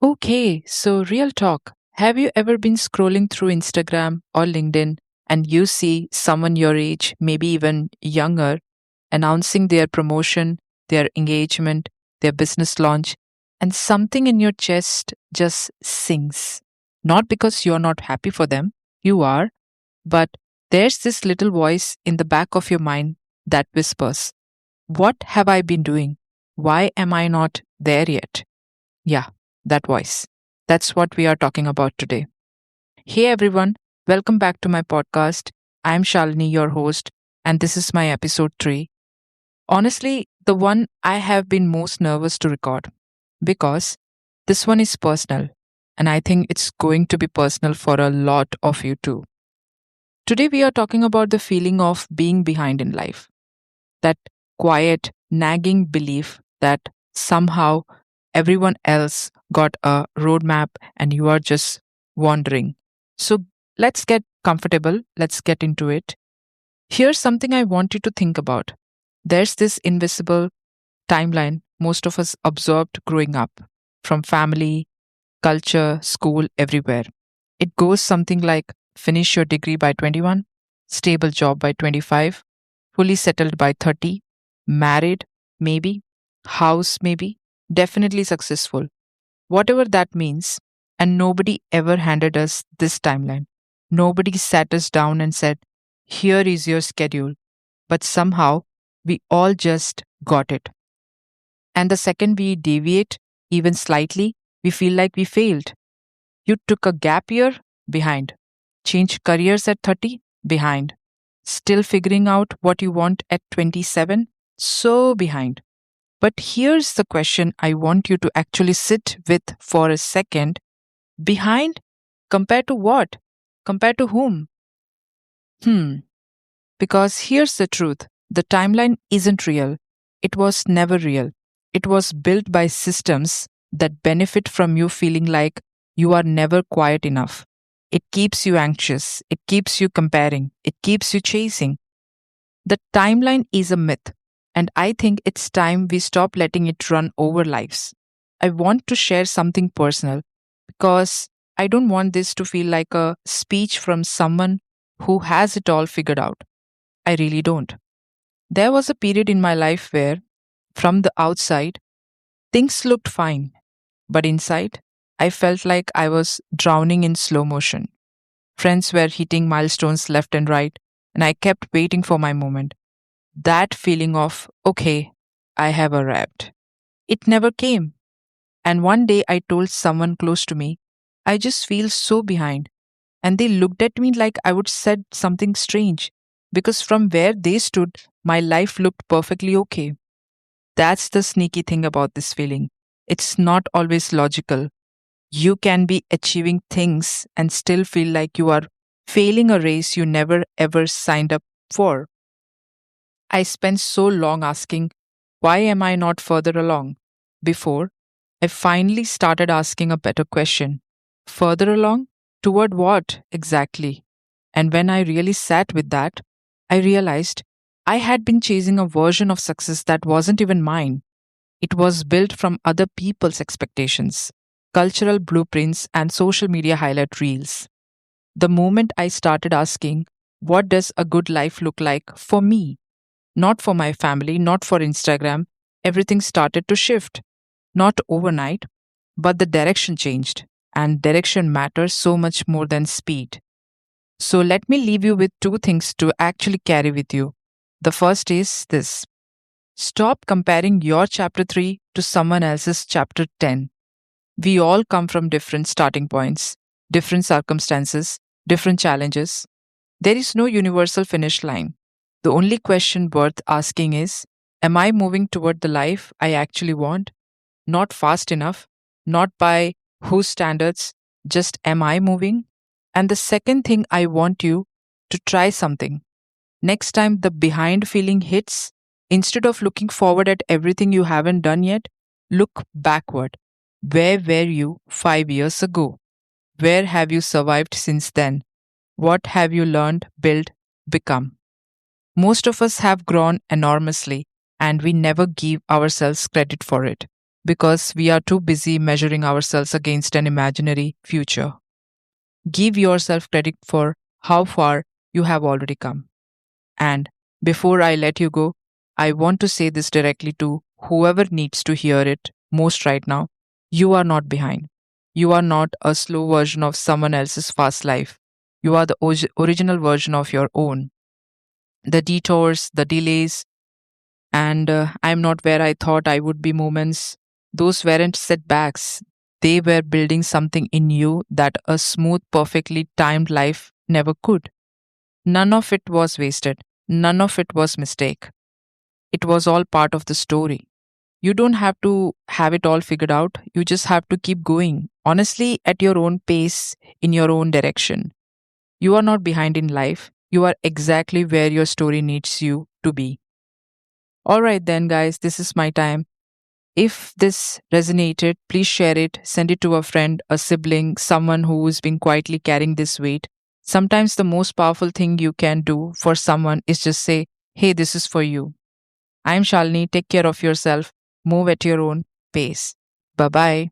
Okay, so real talk. Have you ever been scrolling through Instagram or LinkedIn and you see someone your age, maybe even younger, announcing their promotion, their engagement, their business launch, and something in your chest just sings? Not because you're not happy for them, you are, but there's this little voice in the back of your mind that whispers, "What have I been doing? Why am I not there yet?" Yeah, that voice. That's what we are talking about today. Hey everyone, welcome back to my podcast. I'm Shalini, your host, and this is my episode 3. Honestly, the one I have been most nervous to record because this one is personal, and I think it's going to be personal for a lot of you too. Today, we are talking about the feeling of being behind in life, that quiet, nagging belief that somehow everyone else got a roadmap and you are just wandering. So let's get comfortable. Let's get into it. Here's something I want you to think about. There's this invisible timeline most of us absorbed growing up from family, culture, school, everywhere. It goes something like finish your degree by 21, stable job by 25, fully settled by 30, married, maybe, house, maybe, definitely successful, whatever that means. And nobody ever handed us this timeline. Nobody sat us down and said, "Here is your schedule." But somehow, we all just got it. And the second we deviate, even slightly, we feel like we failed. You took a gap year? Behind. Changed careers at 30? Behind. Still figuring out what you want at 27? So behind. But here's the question I want you to actually sit with for a second. Behind? Compared to what? Compared to whom? Hmm. Because here's the truth, the timeline isn't real. It was never real. It was built by systems that benefit from you feeling like you are never quiet enough. It keeps you anxious. It keeps you comparing. It keeps you chasing. The timeline is a myth, and I think it's time we stop letting it run over lives. I want to share something personal because I don't want this to feel like a speech from someone who has it all figured out. I really don't. There was a period in my life where, from the outside, things looked fine, but inside, I felt like I was drowning in slow motion. Friends were hitting milestones left and right, and I kept waiting for my moment. That feeling of, okay, I have arrived. It never came. And one day I told someone close to me, I just feel so behind. And they looked at me like I would said something strange because from where they stood, my life looked perfectly okay. That's the sneaky thing about this feeling. It's not always logical. You can be achieving things and still feel like you are failing a race you never ever signed up for. I spent so long asking, why am I not further along? Before I finally started asking a better question. Further along? Toward what exactly? And when I really sat with that, I realized I had been chasing a version of success that wasn't even mine. It was built from other people's expectations, cultural blueprints, and social media highlight reels. The moment I started asking, what does a good life look like for me? Not for my family, not for Instagram, everything started to shift. Not overnight, but the direction changed. And direction matters so much more than speed. So let me leave you with two things to actually carry with you. The first is this: stop comparing your chapter 3 to someone else's chapter 10. We all come from different starting points, different circumstances, different challenges. There is no universal finish line. The only question worth asking is, am I moving toward the life I actually want? Not fast enough, not by whose standards, just am I moving? And the second thing, I want you to try something. Next time the behind feeling hits, instead of looking forward at everything you haven't done yet, look backward. Where were you 5 years ago? Where have you survived since then? What have you learned, built, become? Most of us have grown enormously, and we never give ourselves credit for it. because we are too busy measuring ourselves against an imaginary future. Give yourself credit for how far you have already come. And before I let you go, I want to say this directly to whoever needs to hear it most right now. You are not behind. You are not a slow version of someone else's fast life. You are the original version of your own. The detours, the delays, and I'm not where I thought I would be moments, those weren't setbacks. They were building something in you that a smooth, perfectly timed life never could. None of it was wasted. None of it was mistake. It was all part of the story. You don't have to have it all figured out. You just have to keep going, honestly, at your own pace, in your own direction. You are not behind in life. You are exactly where your story needs you to be. All right, then, guys, this is my time. If this resonated, please share it, send it to a friend, a sibling, someone who's been quietly carrying this weight. Sometimes the most powerful thing you can do for someone is just say, hey, this is for you. I'm Shalini. Take care of yourself. Move at your own pace. Bye bye.